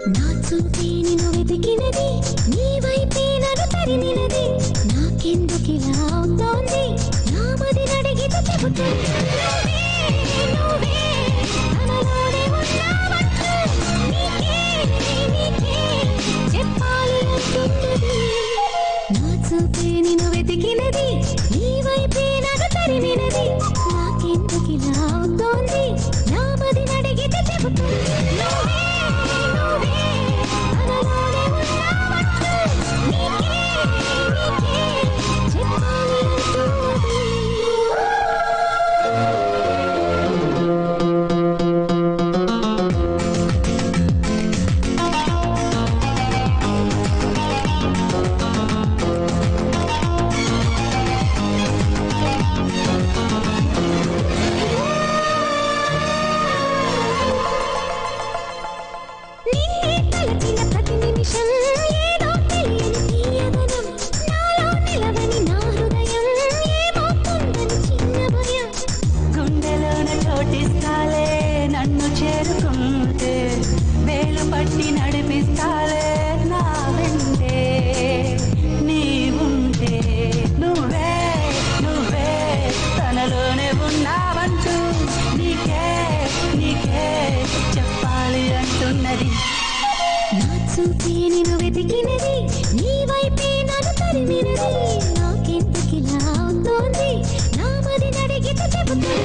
నా చూపే నిన్ను వెతికినది, నీ వైపే నన్ను తరిమినది. నాకెందుకిలా అవుతోంది, నా మదిని అడిగితే చెబుతుంది. నువ్వే తనలోనే ఉన్నావంటూ నీకే చెప్పాలి అంటున్నది. నా చూపే నిన్ను వెతికినది, నీ వైపే నన్ను తరిమినది. నాకెందుకిలా అవుతోంది, నా మదిని అడిగితే చెబుతుంది. నన్ను చేరుకుంటే వేలు పట్టి నడిపిస్తాలే నా వెంటే నీవుంటే. నువ్వే నువ్వే తనలోనే ఉన్నావంటూ నీకే చెప్పాలి అంటున్నది. నా చూపే నిన్ను వెతికినది, నీ వైపే నన్ను తరిమినది. నాకెందుకిలా అవుతోంది, నా మదిని అడిగితే చెబుతుంది.